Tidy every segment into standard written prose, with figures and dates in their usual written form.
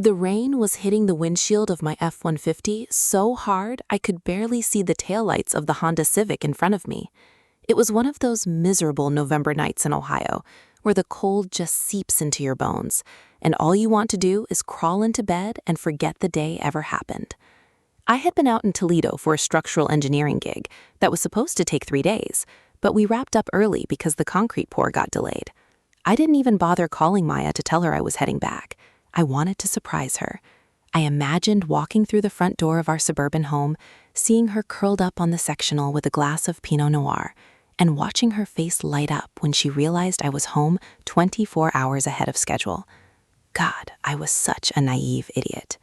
The rain was hitting the windshield of my F-150 so hard I could barely see the taillights of the Honda Civic in front of me. It was one of those miserable November nights in Ohio, where the cold just seeps into your bones, and all you want to do is crawl into bed and forget the day ever happened. I had been out in Toledo for a structural engineering gig that was supposed to take 3 days, but we wrapped up early because the concrete pour got delayed. I didn't even bother calling Maya to tell her I was heading back. I wanted to surprise her. I imagined walking through the front door of our suburban home, seeing her curled up on the sectional with a glass of Pinot Noir, and watching her face light up when she realized I was home 24 hours ahead of schedule. God, I was such a naive idiot.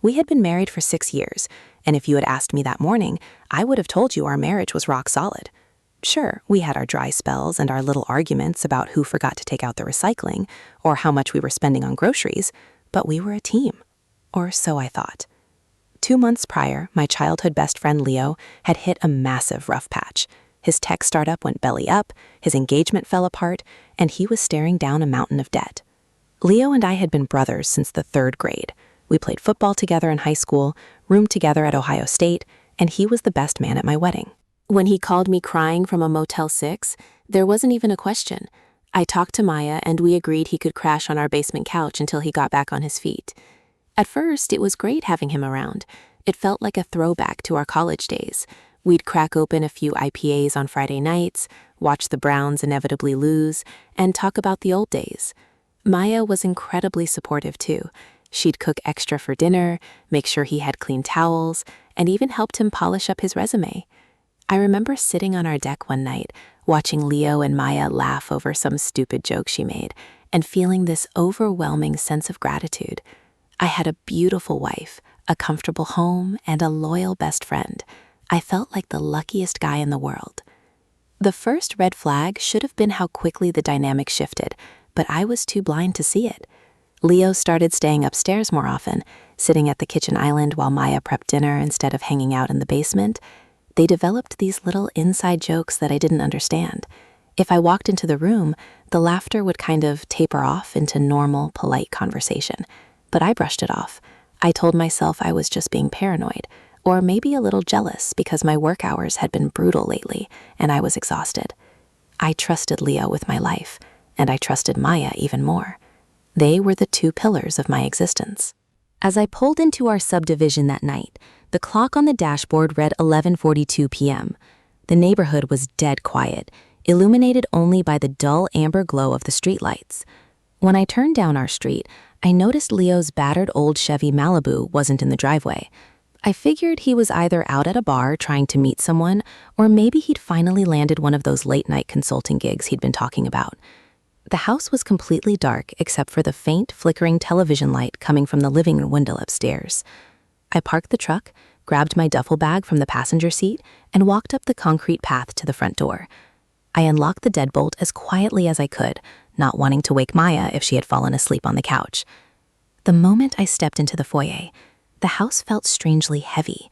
We had been married for 6 years, and if you had asked me that morning, I would have told you our marriage was rock solid. Sure, we had our dry spells and our little arguments about who forgot to take out the recycling or how much we were spending on groceries, but we were a team. Or so I thought. 2 months prior, my childhood best friend Leo had hit a massive rough patch. His tech startup went belly up, his engagement fell apart, and he was staring down a mountain of debt. Leo and I had been brothers since the 3rd grade. We played football together in high school, roomed together at Ohio State, and he was the best man at my wedding. When he called me crying from a Motel 6, there wasn't even a question. I talked to Maya and we agreed he could crash on our basement couch until he got back on his feet. At first, it was great having him around. It felt like a throwback to our college days. We'd crack open a few IPAs on Friday nights, watch the Browns inevitably lose, and talk about the old days. Maya was incredibly supportive too. She'd cook extra for dinner, make sure he had clean towels, and even helped him polish up his resume. I remember sitting on our deck one night, watching Leo and Maya laugh over some stupid joke she made, and feeling this overwhelming sense of gratitude. I had a beautiful wife, a comfortable home, and a loyal best friend. I felt like the luckiest guy in the world. The first red flag should have been how quickly the dynamic shifted, but I was too blind to see it. Leo started staying upstairs more often, sitting at the kitchen island while Maya prepped dinner instead of hanging out in the basement. They developed these little inside jokes that I didn't understand. If I walked into the room, the laughter would kind of taper off into normal, polite conversation. But I brushed it off. I told myself I was just being paranoid, or maybe a little jealous because my work hours had been brutal lately and I was exhausted. I trusted Leo with my life, and I trusted Maya even more. They were the 2 pillars of my existence. As I pulled into our subdivision that night, the clock on the dashboard read 11:42 p.m. The neighborhood was dead quiet, illuminated only by the dull amber glow of the streetlights. When I turned down our street, I noticed Leo's battered old Chevy Malibu wasn't in the driveway. I figured he was either out at a bar trying to meet someone, or maybe he'd finally landed one of those late-night consulting gigs he'd been talking about. The house was completely dark except for the faint, flickering television light coming from the living room window upstairs. I parked the truck, grabbed my duffel bag from the passenger seat, and walked up the concrete path to the front door. I unlocked the deadbolt as quietly as I could, not wanting to wake Maya if she had fallen asleep on the couch. The moment I stepped into the foyer, the house felt strangely heavy.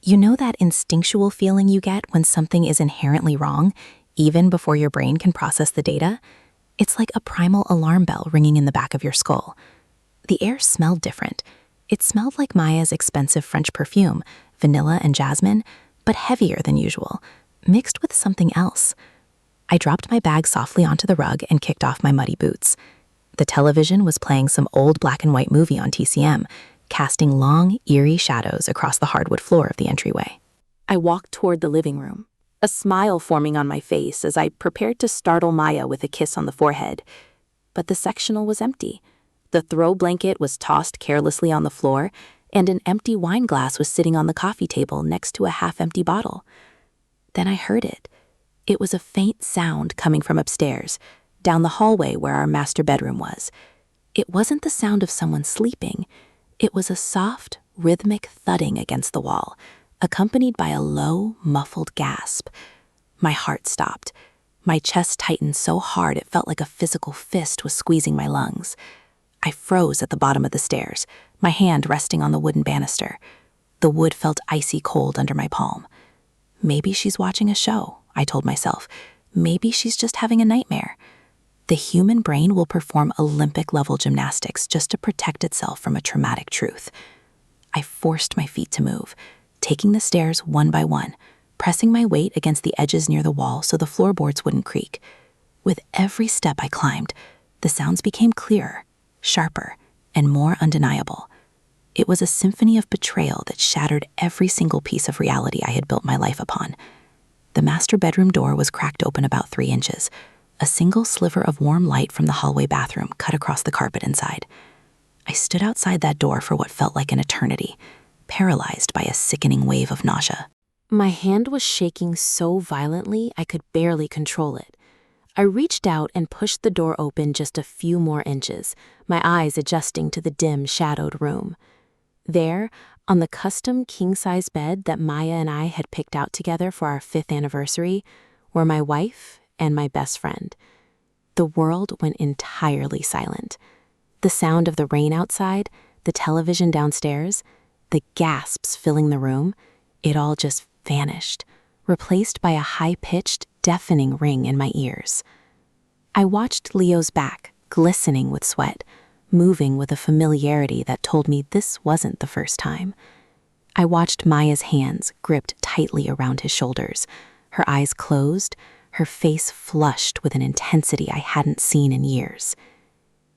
You know that instinctual feeling you get when something is inherently wrong, even before your brain can process the data? It's like a primal alarm bell ringing in the back of your skull. The air smelled different. It smelled like Maya's expensive French perfume, vanilla and jasmine, but heavier than usual, mixed with something else. I dropped my bag softly onto the rug and kicked off my muddy boots. The television was playing some old black and white movie on TCM, casting long, eerie shadows across the hardwood floor of the entryway. I walked toward the living room, a smile forming on my face as I prepared to startle Maya with a kiss on the forehead. But the sectional was empty. The throw blanket was tossed carelessly on the floor, and an empty wine glass was sitting on the coffee table next to a half-empty bottle. Then I heard it. It was a faint sound coming from upstairs, down the hallway where our master bedroom was. It wasn't the sound of someone sleeping. It was a soft, rhythmic thudding against the wall, accompanied by a low, muffled gasp. My heart stopped. My chest tightened so hard it felt like a physical fist was squeezing my lungs. I froze at the bottom of the stairs, my hand resting on the wooden banister. The wood felt icy cold under my palm. Maybe she's watching a show, I told myself. Maybe she's just having a nightmare. The human brain will perform Olympic-level gymnastics just to protect itself from a traumatic truth. I forced my feet to move, taking the stairs one by one, pressing my weight against the edges near the wall so the floorboards wouldn't creak. With every step I climbed, the sounds became clearer, sharper, and more undeniable. It was a symphony of betrayal that shattered every single piece of reality I had built my life upon. The master bedroom door was cracked open about 3 inches. A single sliver of warm light from the hallway bathroom cut across the carpet inside. I stood outside that door for what felt like an eternity, paralyzed by a sickening wave of nausea. My hand was shaking so violently I could barely control it. I reached out and pushed the door open just a few more inches, my eyes adjusting to the dim, shadowed room. There, on the custom king-size bed that Maya and I had picked out together for our 5th anniversary, were my wife and my best friend. The world went entirely silent. The sound of the rain outside, the television downstairs, the gasps filling the room, it all just vanished, replaced by a high-pitched, deafening ring in my ears. I watched Leo's back, glistening with sweat, moving with a familiarity that told me this wasn't the first time. I watched Maya's hands gripped tightly around his shoulders, her eyes closed, her face flushed with an intensity I hadn't seen in years.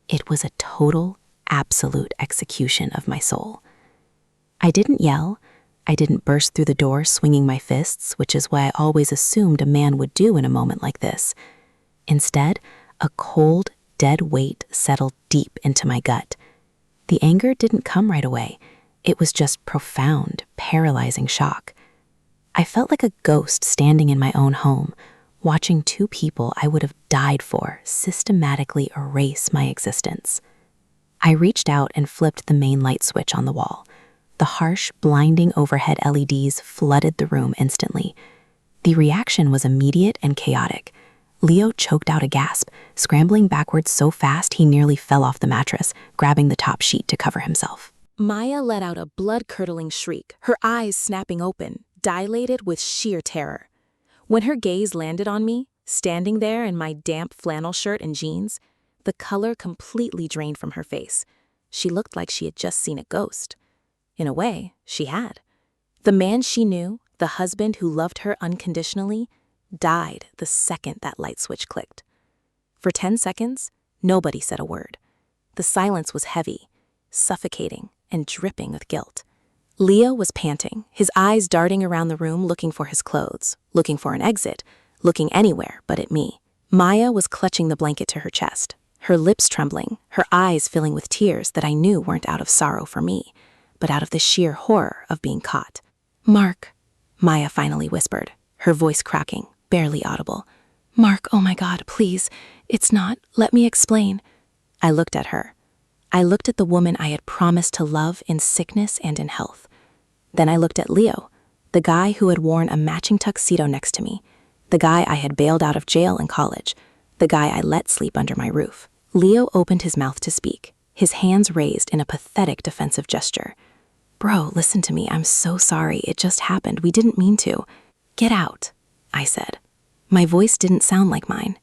It was a total, absolute execution of my soul. I didn't yell. I didn't burst through the door swinging my fists, which is what I always assumed a man would do in a moment like this. Instead, a cold, dead weight settled deep into my gut. The anger didn't come right away. It was just profound, paralyzing shock. I felt like a ghost standing in my own home, watching 2 people I would have died for systematically erase my existence. I reached out and flipped the main light switch on the wall. The harsh, blinding overhead LEDs flooded the room instantly. The reaction was immediate and chaotic. Leo choked out a gasp, scrambling backwards so fast he nearly fell off the mattress, grabbing the top sheet to cover himself. Maya let out a blood-curdling shriek, her eyes snapping open, dilated with sheer terror. When her gaze landed on me, standing there in my damp flannel shirt and jeans, the color completely drained from her face. She looked like she had just seen a ghost. In a way, she had. The man she knew, the husband who loved her unconditionally, died the second that light switch clicked. For 10 seconds, nobody said a word. The silence was heavy, suffocating, and dripping with guilt. Leo was panting, his eyes darting around the room looking for his clothes, looking for an exit, looking anywhere but at me. Maya was clutching the blanket to her chest, her lips trembling, her eyes filling with tears that I knew weren't out of sorrow for me, but out of the sheer horror of being caught. "Mark," Maya finally whispered, her voice cracking, barely audible. "Mark, oh my God, please, it's not, let me explain." I looked at her. I looked at the woman I had promised to love in sickness and in health. Then I looked at Leo, the guy who had worn a matching tuxedo next to me, the guy I had bailed out of jail in college, the guy I let sleep under my roof. Leo opened his mouth to speak, his hands raised in a pathetic defensive gesture. "Bro, listen to me, I'm so sorry, it just happened, we didn't mean to." "Get out," I said. My voice didn't sound like mine.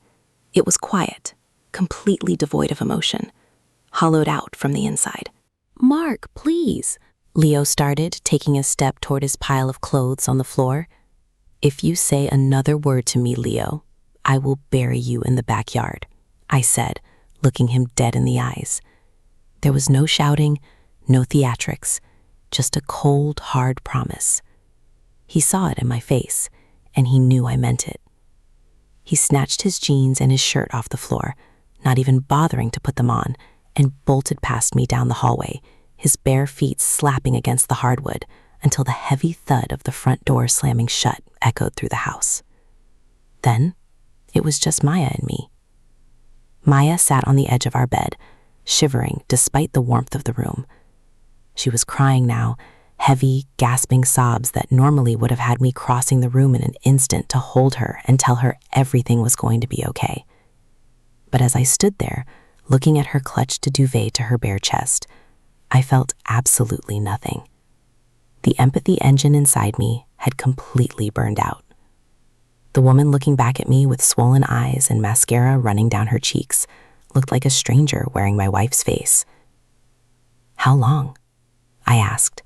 It was quiet, completely devoid of emotion, hollowed out from the inside. "Mark, please," Leo started, taking a step toward his pile of clothes on the floor. "If you say another word to me, Leo, I will bury you in the backyard," I said, looking him dead in the eyes. There was no shouting, no theatrics, just a cold, hard promise. He saw it in my face, and he knew I meant it. He snatched his jeans and his shirt off the floor, not even bothering to put them on, and bolted past me down the hallway, his bare feet slapping against the hardwood until the heavy thud of the front door slamming shut echoed through the house. Then, it was just Maya and me. Maya sat on the edge of our bed, shivering despite the warmth of the room. She was crying now, heavy, gasping sobs that normally would have had me crossing the room in an instant to hold her and tell her everything was going to be okay. But as I stood there, looking at her clutched duvet to her bare chest, I felt absolutely nothing. The empathy engine inside me had completely burned out. The woman looking back at me with swollen eyes and mascara running down her cheeks looked like a stranger wearing my wife's face. "How long?" I asked.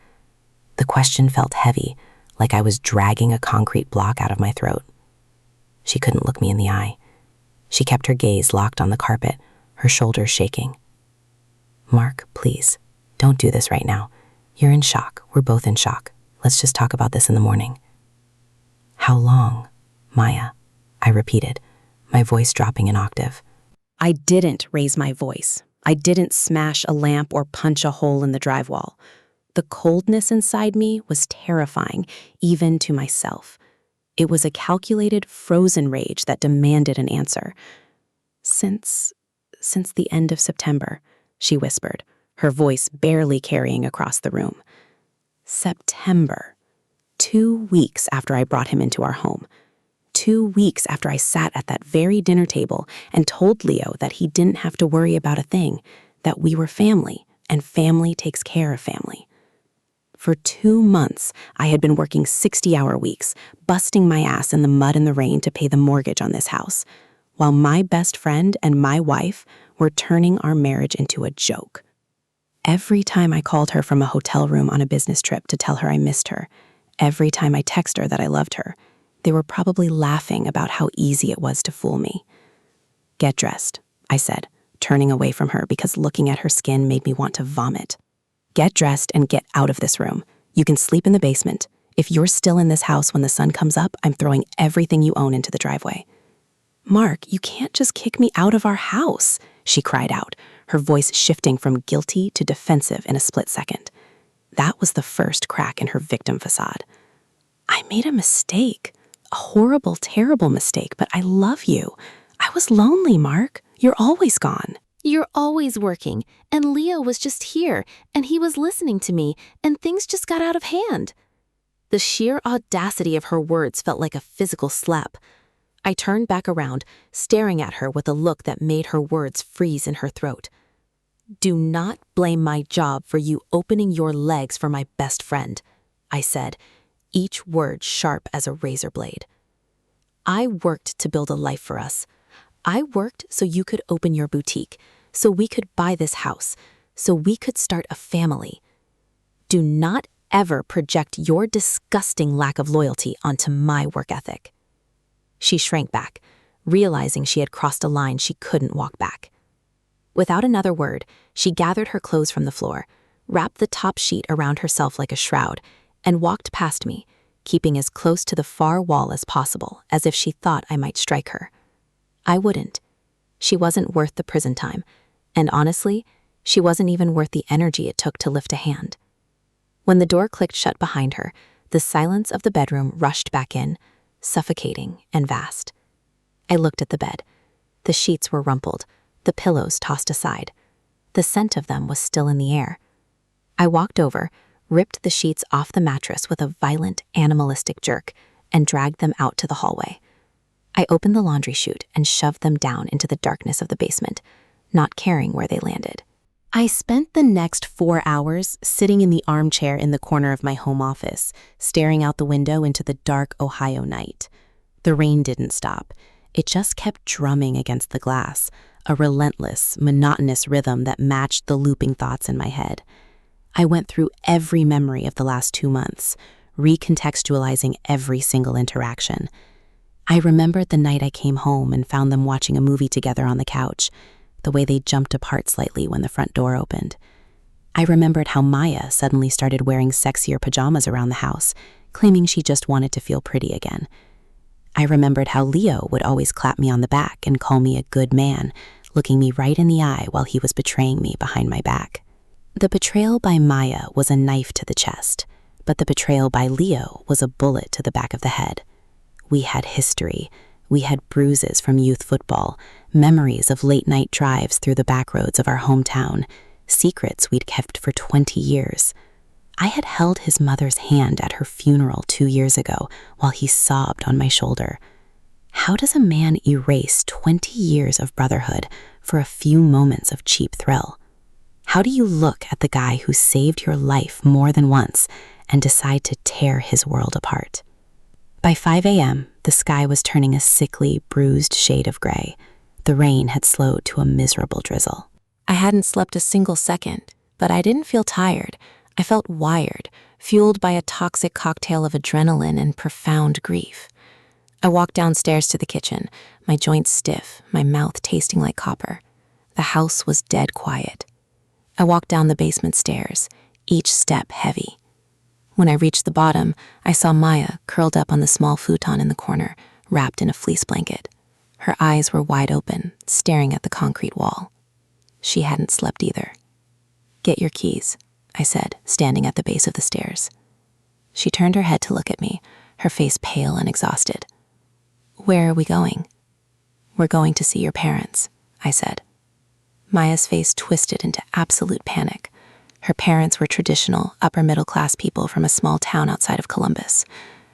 The question felt heavy, like I was dragging a concrete block out of my throat. She couldn't look me in the eye. She kept her gaze locked on the carpet, her shoulders shaking. "Mark, please, don't do this right now. You're in shock. We're both in shock. Let's just talk about this in the morning." "How long, Maya?" I repeated, my voice dropping an octave. I didn't raise my voice. I didn't smash a lamp or punch a hole in the drywall. The coldness inside me was terrifying, even to myself. It was a calculated, frozen rage that demanded an answer. Since the end of September," she whispered, her voice barely carrying across the room. "September. 2 weeks after I brought him into our home. 2 weeks after I sat at that very dinner table and told Leo that he didn't have to worry about a thing, that we were family, and family takes care of family. For 2 months, I had been working 60-hour weeks, busting my ass in the mud and the rain to pay the mortgage on this house, while my best friend and my wife were turning our marriage into a joke. Every time I called her from a hotel room on a business trip to tell her I missed her, every time I texted her that I loved her, they were probably laughing about how easy it was to fool me. "Get dressed," I said, turning away from her because looking at her skin made me want to vomit. "Get dressed and get out of this room. You can sleep in the basement. If you're still in this house when the sun comes up, I'm throwing everything you own into the driveway." "Mark, you can't just kick me out of our house," she cried out, her voice shifting from guilty to defensive in a split second. That was the first crack in her victim facade. "I made a mistake. A horrible, terrible mistake, but I love you. I was lonely, Mark. You're always gone." "You're always working, and Leo was just here, and he was listening to me, and things just got out of hand." The sheer audacity of her words felt like a physical slap. I turned back around, staring at her with a look that made her words freeze in her throat. "Do not blame my job for you opening your legs for my best friend," I said, each word sharp as a razor blade. "I worked to build a life for us. I worked so you could open your boutique, so we could buy this house, so we could start a family. Do not ever project your disgusting lack of loyalty onto my work ethic." She shrank back, realizing she had crossed a line she couldn't walk back. Without another word, she gathered her clothes from the floor, wrapped the top sheet around herself like a shroud, and walked past me, keeping as close to the far wall as possible, as if she thought I might strike her. I wouldn't. She wasn't worth the prison time, and honestly, she wasn't even worth the energy it took to lift a hand. When the door clicked shut behind her, the silence of the bedroom rushed back in, suffocating and vast. I looked at the bed. The sheets were rumpled, the pillows tossed aside. The scent of them was still in the air. I walked over, ripped the sheets off the mattress with a violent, animalistic jerk, and dragged them out to the hallway. I opened the laundry chute and shoved them down into the darkness of the basement, not caring where they landed. I spent the next 4 hours sitting in the armchair in the corner of my home office, staring out the window into the dark Ohio night. The rain didn't stop. It just kept drumming against the glass, a relentless, monotonous rhythm that matched the looping thoughts in my head. I went through every memory of the last 2 months, recontextualizing every single interaction. I remembered the night I came home and found them watching a movie together on the couch, the way they jumped apart slightly when the front door opened. I remembered how Maya suddenly started wearing sexier pajamas around the house, claiming she just wanted to feel pretty again. I remembered how Leo would always clap me on the back and call me a good man, looking me right in the eye while he was betraying me behind my back. The betrayal by Maya was a knife to the chest, but the betrayal by Leo was a bullet to the back of the head. We had history. We had bruises from youth football, memories of late-night drives through the back roads of our hometown, secrets we'd kept for 20 years. I had held his mother's hand at her funeral 2 years ago while he sobbed on my shoulder. How does a man erase 20 years of brotherhood for a few moments of cheap thrill? How do you look at the guy who saved your life more than once and decide to tear his world apart? By 5 a.m., The sky was turning a sickly, bruised shade of gray. The rain had slowed to a miserable drizzle. I hadn't slept a single second, but I didn't feel tired. I felt wired, fueled by a toxic cocktail of adrenaline and profound grief. I walked downstairs to the kitchen, my joints stiff, my mouth tasting like copper. The house was dead quiet. I walked down the basement stairs, each step heavy. When I reached the bottom, I saw Maya curled up on the small futon in the corner, wrapped in a fleece blanket. Her eyes were wide open, staring at the concrete wall. She hadn't slept either. "Get your keys," I said, standing at the base of the stairs. She turned her head to look at me, her face pale and exhausted. "Where are we going?" "We're going to see your parents," I said. Maya's face twisted into absolute panic. Her parents were traditional, upper-middle-class people from a small town outside of Columbus.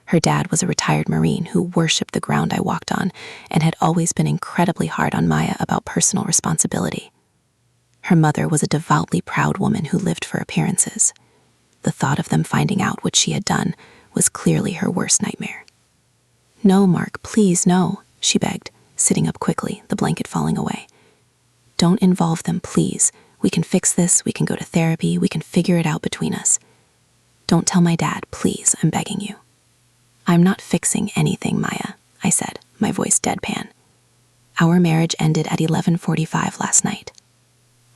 Her dad was a retired Marine who worshipped the ground I walked on and had always been incredibly hard on Maya about personal responsibility. Her mother was a devoutly proud woman who lived for appearances. The thought of them finding out what she had done was clearly her worst nightmare. "No, Mark, please, no," she begged, sitting up quickly, the blanket falling away. "Don't involve them, please. We can fix this, we can go to therapy, we can figure it out between us. Don't tell my dad, please, I'm begging you." "I'm not fixing anything, Maya," I said, my voice deadpan. "Our marriage ended at 11:45 last night.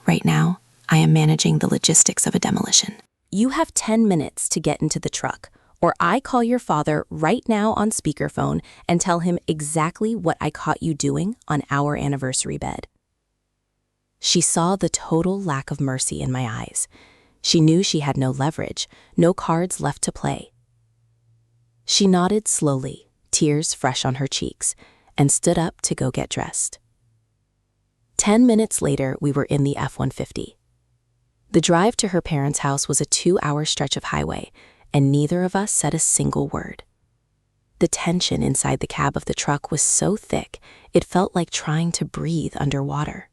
Right now, I am managing the logistics of a demolition." "You have 10 minutes to get into the truck, or I call your father right now on speakerphone and tell him exactly what I caught you doing on our anniversary bed." She saw the total lack of mercy in my eyes. She knew she had no leverage, no cards left to play. She nodded slowly, tears fresh on her cheeks, and stood up to go get dressed. 10 minutes later, we were in the F-150. The drive to her parents' house was a 2-hour stretch of highway, and neither of us said a single word. The tension inside the cab of the truck was so thick, it felt like trying to breathe underwater.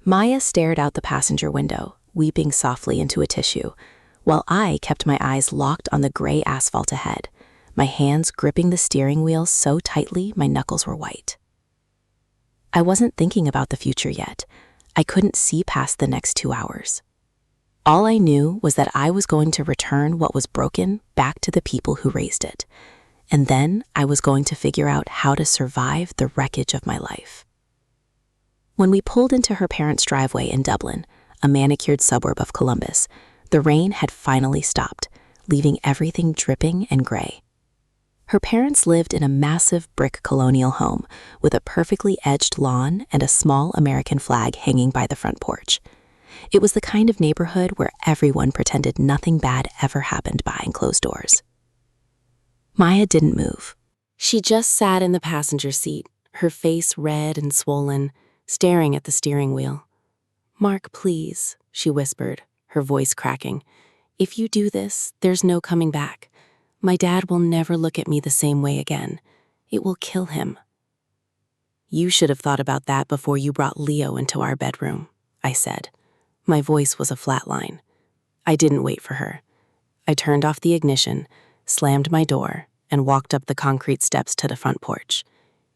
Maya stared out the passenger window, weeping softly into a tissue, while I kept my eyes locked on the gray asphalt ahead, my hands gripping the steering wheel so tightly my knuckles were white. I wasn't thinking about the future yet. I couldn't see past the next 2 hours. All I knew was that I was going to return what was broken back to the people who raised it, and then I was going to figure out how to survive the wreckage of my life. When we pulled into her parents' driveway in Dublin, a manicured suburb of Columbus, the rain had finally stopped, leaving everything dripping and gray. Her parents lived in a massive brick colonial home with a perfectly edged lawn and a small American flag hanging by the front porch. It was the kind of neighborhood where everyone pretended nothing bad ever happened behind closed doors. Maya didn't move. She just sat in the passenger seat, her face red and swollen, staring at the steering wheel. "Mark, please," she whispered, her voice cracking. "If you do this, there's no coming back. My dad will never look at me the same way again. It will kill him." "You should have thought about that before you brought Leo into our bedroom," I said. My voice was a flat line. I didn't wait for her. I turned off the ignition, slammed my door, and walked up the concrete steps to the front porch.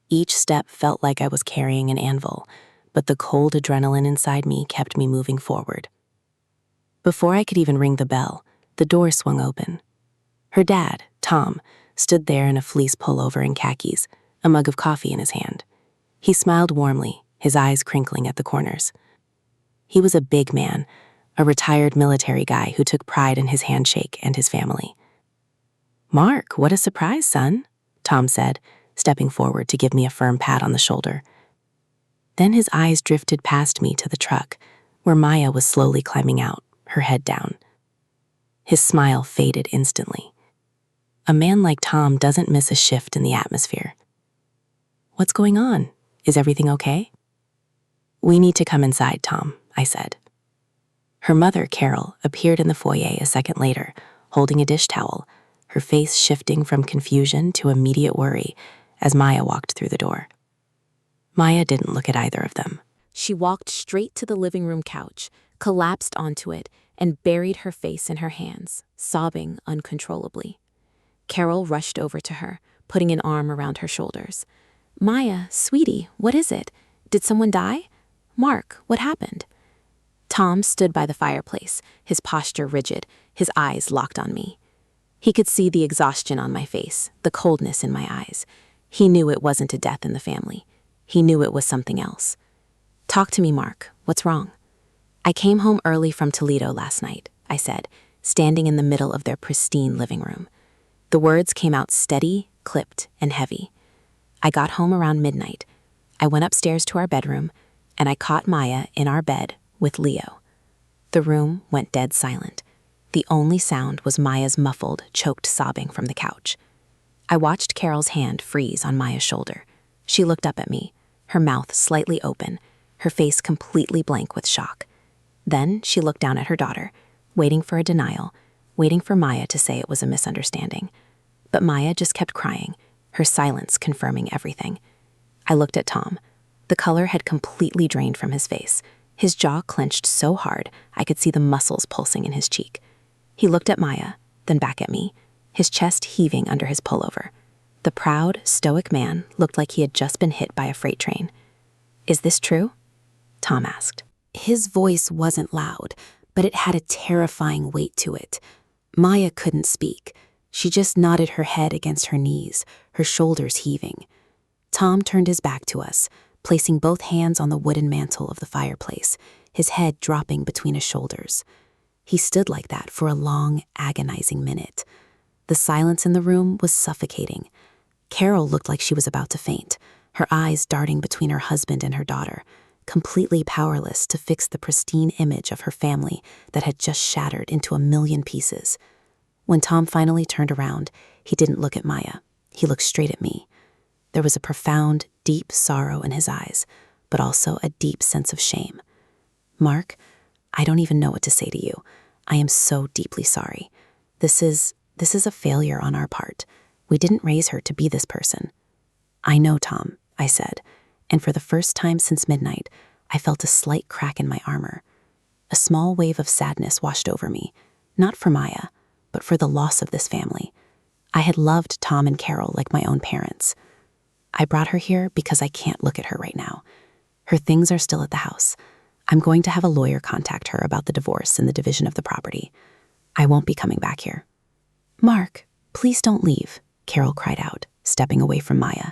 Each step felt like I was carrying an anvil, but the cold adrenaline inside me kept me moving forward. Before I could even ring the bell, the door swung open. Her dad, Tom, stood there in a fleece pullover and khakis, a mug of coffee in his hand. He smiled warmly, his eyes crinkling at the corners. He was a big man, a retired military guy who took pride in his handshake and his family. "Mark, what a surprise, son," Tom said, stepping forward to give me a firm pat on the shoulder. Then his eyes drifted past me to the truck, where Maya was slowly climbing out, her head down. His smile faded instantly. A man like Tom doesn't miss a shift in the atmosphere. "What's going on? Is everything okay?" "We need to come inside, Tom," I said. Her mother, Carol, appeared in the foyer a second later, holding a dish towel, her face shifting from confusion to immediate worry as Maya walked through the door. Maya didn't look at either of them. She walked straight to the living room couch, collapsed onto it, and buried her face in her hands, sobbing uncontrollably. Carol rushed over to her, putting an arm around her shoulders. Maya, sweetie, what is it? Did someone die? Mark, what happened? Tom stood by the fireplace, his posture rigid, his eyes locked on me. He could see the exhaustion on my face, the coldness in my eyes. He knew it wasn't a death in the family. He knew it was something else. Talk to me, Mark. What's wrong? I came home early from Toledo last night, I said, standing in the middle of their pristine living room. The words came out steady, clipped, and heavy. I got home around midnight. I went upstairs to our bedroom, and I caught Maya in our bed with Leo. The room went dead silent. The only sound was Maya's muffled, choked sobbing from the couch. I watched Carol's hand freeze on Maya's shoulder. She looked up at me, her mouth slightly open, her face completely blank with shock. Then she looked down at her daughter, waiting for a denial, waiting for Maya to say it was a misunderstanding. But Maya just kept crying, her silence confirming everything. I looked at Tom. The color had completely drained from his face. His jaw clenched so hard I could see the muscles pulsing in his cheek. He looked at Maya, then back at me, his chest heaving under his pullover. The proud, stoic man looked like he had just been hit by a freight train. Is this true? Tom asked. His voice wasn't loud, but it had a terrifying weight to it. Maya couldn't speak. She just nodded her head against her knees, her shoulders heaving. Tom turned his back to us, placing both hands on the wooden mantel of the fireplace, his head dropping between his shoulders. He stood like that for a long, agonizing minute. The silence in the room was suffocating. Carol looked like she was about to faint, her eyes darting between her husband and her daughter, completely powerless to fix the pristine image of her family that had just shattered into a million pieces. When Tom finally turned around, he didn't look at Maya. He looked straight at me. There was a profound, deep sorrow in his eyes, but also a deep sense of shame. Mark, I don't even know what to say to you. I am so deeply sorry. This is a failure on our part. We didn't raise her to be this person. I know, Tom, I said, and for the first time since midnight, I felt a slight crack in my armor. A small wave of sadness washed over me, not for Maya, but for the loss of this family. I had loved Tom and Carol like my own parents. I brought her here because I can't look at her right now. Her things are still at the house. I'm going to have a lawyer contact her about the divorce and the division of the property. I won't be coming back here. Mark, please don't leave, Carol cried out, stepping away from Maya.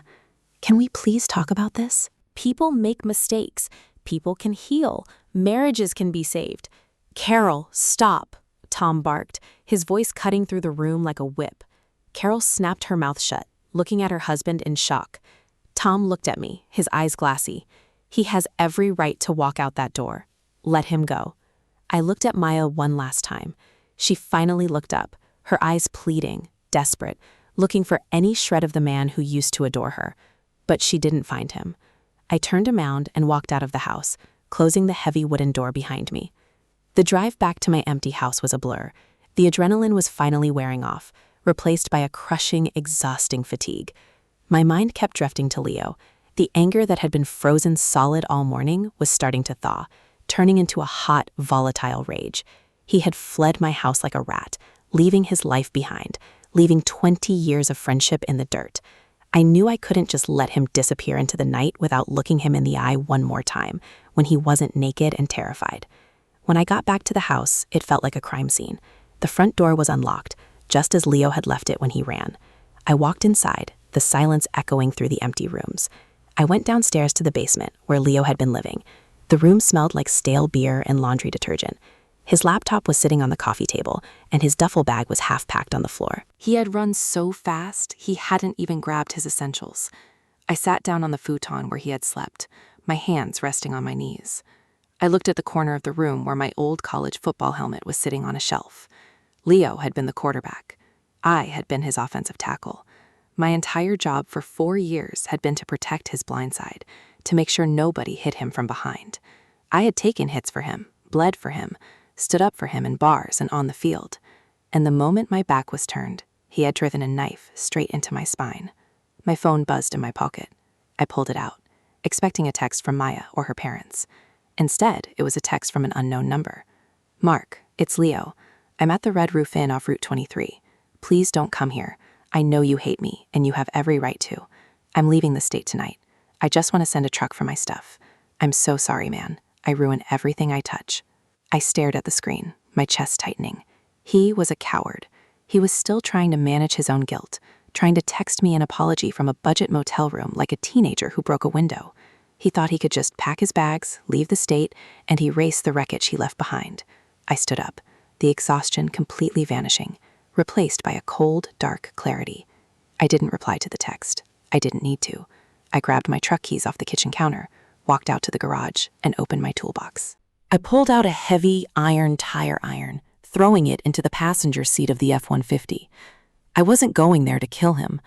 Can we please talk about this? People make mistakes. People can heal. Marriages can be saved. Carol, stop, Tom barked, his voice cutting through the room like a whip. Carol snapped her mouth shut, looking at her husband in shock. Tom looked at me, his eyes glassy. He has every right to walk out that door. Let him go. I looked at Maya one last time. She finally looked up, her eyes pleading, desperate, looking for any shred of the man who used to adore her. But she didn't find him. I turned around and walked out of the house, closing the heavy wooden door behind me. The drive back to my empty house was a blur. The adrenaline was finally wearing off, replaced by a crushing, exhausting fatigue. My mind kept drifting to Leo. The anger that had been frozen solid all morning was starting to thaw, turning into a hot, volatile rage. He had fled my house like a rat, leaving his life behind, leaving 20 years of friendship in the dirt. I knew I couldn't just let him disappear into the night without looking him in the eye one more time, when he wasn't naked and terrified. When I got back to the house, it felt like a crime scene. The front door was unlocked, just as Leo had left it when he ran. I walked inside, the silence echoing through the empty rooms. I went downstairs to the basement, where Leo had been living. The room smelled like stale beer and laundry detergent. His laptop was sitting on the coffee table, and his duffel bag was half packed on the floor. He had run so fast, he hadn't even grabbed his essentials. I sat down on the futon where he had slept, my hands resting on my knees. I looked at the corner of the room where my old college football helmet was sitting on a shelf. Leo had been the quarterback. I had been his offensive tackle. My entire job for 4 years had been to protect his blind side, to make sure nobody hit him from behind. I had taken hits for him, bled for him, stood up for him in bars and on the field. And the moment my back was turned, he had driven a knife straight into my spine. My phone buzzed in my pocket. I pulled it out, expecting a text from Maya or her parents. Instead, it was a text from an unknown number. Mark, it's Leo. I'm at the Red Roof Inn off Route 23. Please don't come here. I know you hate me, and you have every right to. I'm leaving the state tonight. I just want to send a truck for my stuff. I'm so sorry, man. I ruin everything I touch." I stared at the screen, my chest tightening. He was a coward. He was still trying to manage his own guilt, trying to text me an apology from a budget motel room like a teenager who broke a window. He thought he could just pack his bags, leave the state, and erase the wreckage he left behind. I stood up, the exhaustion completely vanishing, replaced by a cold, dark clarity. I didn't reply to the text. I didn't need to. I grabbed my truck keys off the kitchen counter, walked out to the garage, and opened my toolbox. I pulled out a heavy iron tire iron, throwing it into the passenger seat of the F-150. I wasn't going there to kill him.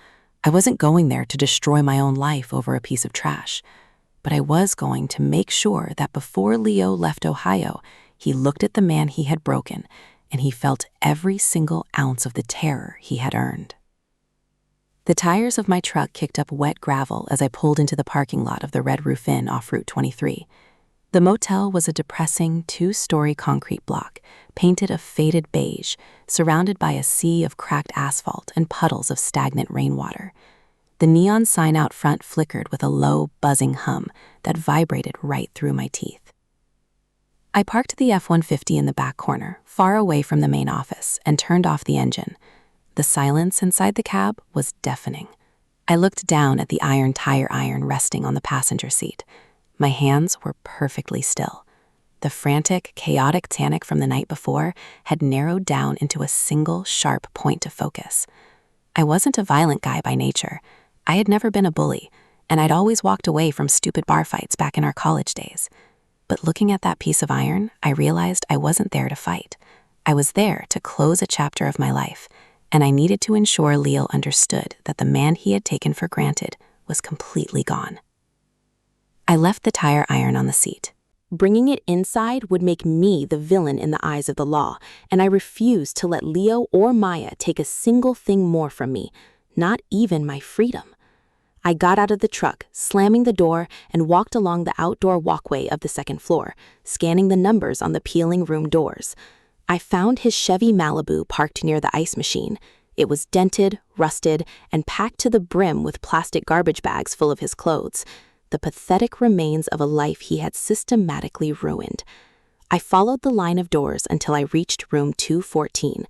I wasn't going there to destroy my own life over a piece of trash. But I was going to make sure that before Leo left Ohio, he looked at the man he had broken, and he felt every single ounce of the terror he had earned. The tires of my truck kicked up wet gravel as I pulled into the parking lot of the Red Roof Inn off Route 23. The motel was a depressing 2-story concrete block, painted a faded beige, surrounded by a sea of cracked asphalt and puddles of stagnant rainwater. The neon sign out front flickered with a low, buzzing hum that vibrated right through my teeth. I parked the F-150 in the back corner, far away from the main office, and turned off the engine. The silence inside the cab was deafening. I looked down at the iron tire iron resting on the passenger seat. My hands were perfectly still. The frantic, chaotic panic from the night before had narrowed down into a single, sharp point to focus. I wasn't a violent guy by nature. I had never been a bully, and I'd always walked away from stupid bar fights back in our college days. But looking at that piece of iron, I realized I wasn't there to fight. I was there to close a chapter of my life, and I needed to ensure Leo understood that the man he had taken for granted was completely gone. I left the tire iron on the seat. Bringing it inside would make me the villain in the eyes of the law, and I refused to let Leo or Maya take a single thing more from me, not even my freedom. I got out of the truck, slamming the door, and walked along the outdoor walkway of the second floor, scanning the numbers on the peeling room doors. I found his Chevy Malibu parked near the ice machine. It was dented, rusted, and packed to the brim with plastic garbage bags full of his clothes, the pathetic remains of a life he had systematically ruined. I followed the line of doors until I reached room 214.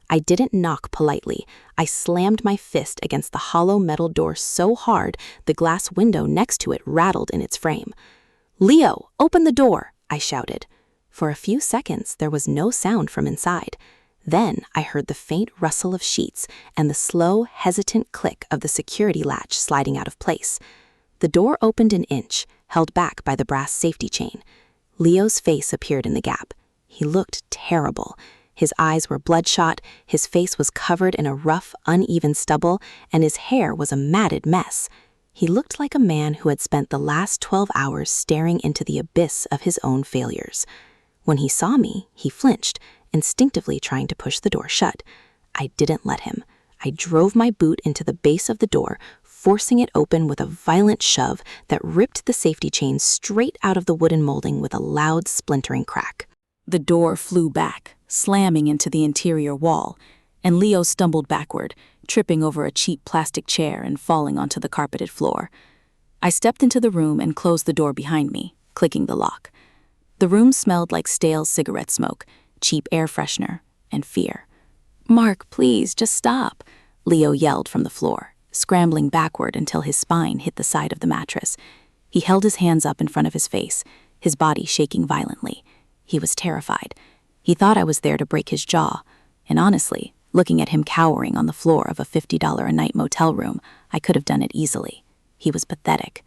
I didn't knock politely. I slammed my fist against the hollow metal door so hard the glass window next to it rattled in its frame. "Leo, open the door," I shouted. For a few seconds, there was no sound from inside. Then I heard the faint rustle of sheets and the slow, hesitant click of the security latch sliding out of place. The door opened an inch, held back by the brass safety chain. Leo's face appeared in the gap. He looked terrible. His eyes were bloodshot, his face was covered in a rough, uneven stubble, and his hair was a matted mess. He looked like a man who had spent the last 12 hours staring into the abyss of his own failures. When he saw me, he flinched, instinctively trying to push the door shut. I didn't let him. I drove my boot into the base of the door, forcing it open with a violent shove that ripped the safety chain straight out of the wooden molding with a loud, splintering crack. The door flew back, slamming into the interior wall, and Leo stumbled backward, tripping over a cheap plastic chair and falling onto the carpeted floor. I stepped into the room and closed the door behind me, clicking the lock. The room smelled like stale cigarette smoke, cheap air freshener, and fear. "Mark, please, just stop," Leo yelled from the floor, scrambling backward until his spine hit the side of the mattress. He held his hands up in front of his face, his body shaking violently. He was terrified. He thought I was there to break his jaw, and honestly, looking at him cowering on the floor of a $50 a night motel room, I could have done it easily. He was pathetic.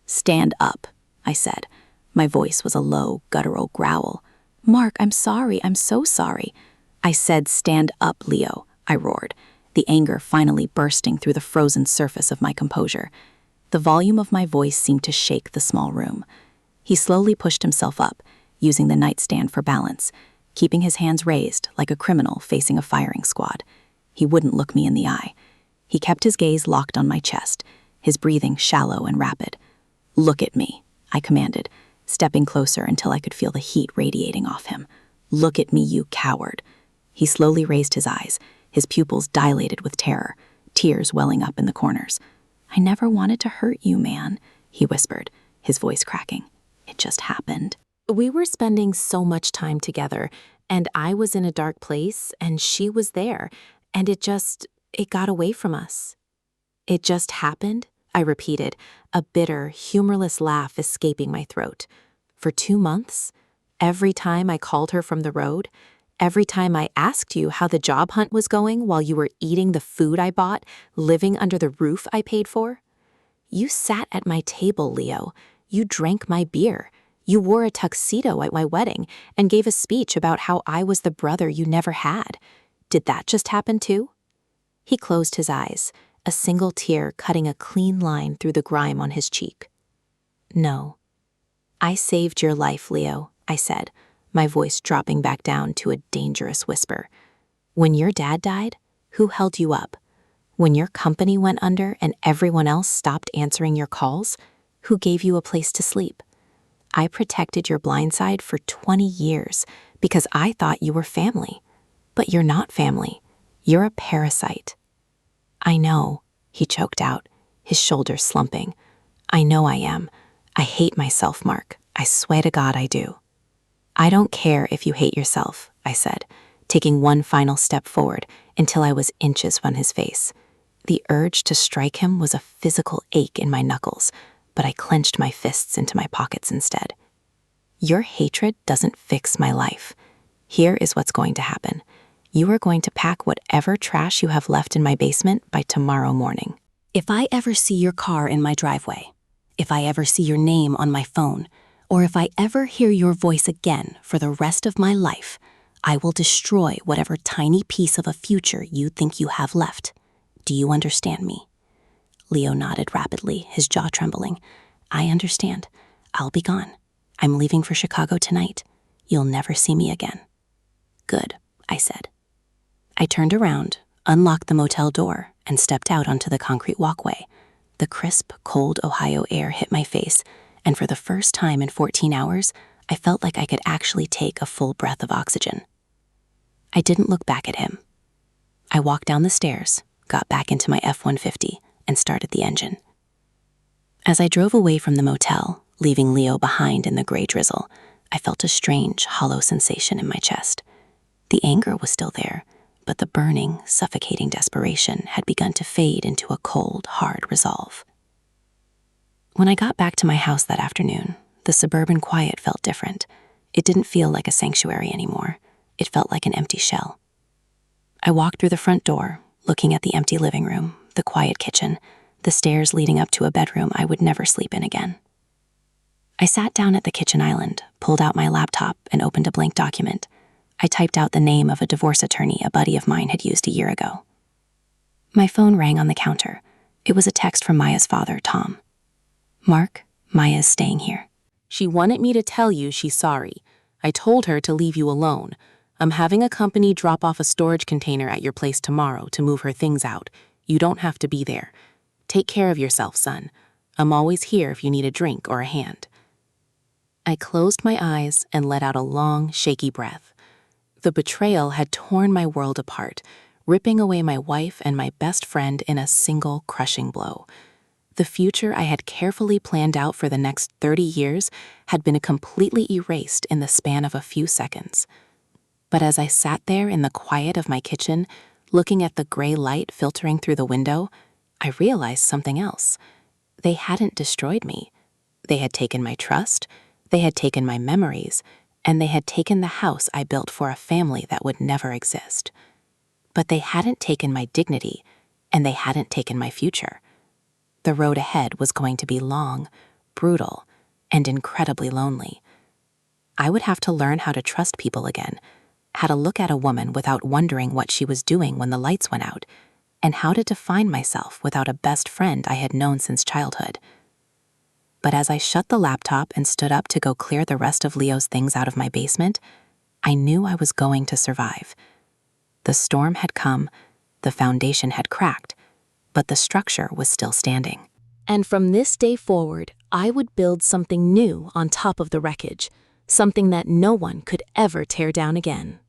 "Stand up," I said. My voice was a low, guttural growl. "Mark, I'm sorry, I'm so sorry." I said, "Stand up, Leo," I roared, the anger finally bursting through the frozen surface of my composure. The volume of my voice seemed to shake the small room. He slowly pushed himself up, using the nightstand for balance, keeping his hands raised like a criminal facing a firing squad. He wouldn't look me in the eye. He kept his gaze locked on my chest, his breathing shallow and rapid. "Look at me," I commanded, stepping closer until I could feel the heat radiating off him. "Look at me, you coward." He slowly raised his eyes, his pupils dilated with terror, tears welling up in the corners. "I never wanted to hurt you, man," he whispered, his voice cracking. "It just happened." We were spending so much time together, and I was in a dark place, and she was there, and it got away from us. "It just happened?" I repeated, a bitter, humorless laugh escaping my throat. "For 2 months? Every time I called her from the road? Every time I asked you how the job hunt was going while you were eating the food I bought, living under the roof I paid for? You sat at my table, Leo. You drank my beer. You wore a tuxedo at my wedding and gave a speech about how I was the brother you never had. Did that just happen too?" He closed his eyes, a single tear cutting a clean line through the grime on his cheek. "No. I saved your life, Leo," I said, my voice dropping back down to a dangerous whisper. "When your dad died, who held you up? When your company went under and everyone else stopped answering your calls, who gave you a place to sleep? I protected your blind side for 20 years because I thought you were family. But you're not family. You're a parasite." "I know," he choked out, his shoulders slumping. "I know I am. I hate myself, Mark. I swear to God I do." "I don't care if you hate yourself," I said, taking one final step forward until I was inches from his face. The urge to strike him was a physical ache in my knuckles, but I clenched my fists into my pockets instead. "Your hatred doesn't fix my life. Here is what's going to happen. You are going to pack whatever trash you have left in my basement by tomorrow morning. If I ever see your car in my driveway, if I ever see your name on my phone, or if I ever hear your voice again for the rest of my life, I will destroy whatever tiny piece of a future you think you have left. Do you understand me?" Leo nodded rapidly, his jaw trembling. "I understand. I'll be gone. I'm leaving for Chicago tonight. You'll never see me again." "Good," I said. I turned around, unlocked the motel door, and stepped out onto the concrete walkway. The crisp, cold Ohio air hit my face, and for the first time in 14 hours, I felt like I could actually take a full breath of oxygen. I didn't look back at him. I walked down the stairs, got back into my F-150, and started the engine. As I drove away from the motel, leaving Leo behind in the gray drizzle, I felt a strange, hollow sensation in my chest. The anger was still there, but the burning, suffocating desperation had begun to fade into a cold, hard resolve. When I got back to my house that afternoon, the suburban quiet felt different. It didn't feel like a sanctuary anymore. It felt like an empty shell. I walked through the front door, looking at the empty living room, the quiet kitchen, the stairs leading up to a bedroom I would never sleep in again. I sat down at the kitchen island, pulled out my laptop, and opened a blank document. I typed out the name of a divorce attorney a buddy of mine had used a year ago. My phone rang on the counter. It was a text from Maya's father, Tom. "Mark, Maya is staying here. She wanted me to tell you she's sorry. I told her to leave you alone. I'm having a company drop off a storage container at your place tomorrow to move her things out. You don't have to be there. Take care of yourself, son. I'm always here if you need a drink or a hand." I closed my eyes and let out a long, shaky breath. The betrayal had torn my world apart, ripping away my wife and my best friend in a single crushing blow. The future I had carefully planned out for the next 30 years had been completely erased in the span of a few seconds. But as I sat there in the quiet of my kitchen, looking at the gray light filtering through the window, I realized something else. They hadn't destroyed me. They had taken my trust, they had taken my memories, and they had taken the house I built for a family that would never exist. But they hadn't taken my dignity, and they hadn't taken my future. The road ahead was going to be long, brutal, and incredibly lonely. I would have to learn how to trust people again, how to look at a woman without wondering what she was doing when the lights went out, and how to define myself without a best friend I had known since childhood. But as I shut the laptop and stood up to go clear the rest of Leo's things out of my basement, I knew I was going to survive. The storm had come, the foundation had cracked, but the structure was still standing. And from this day forward, I would build something new on top of the wreckage, something that no one could ever tear down again.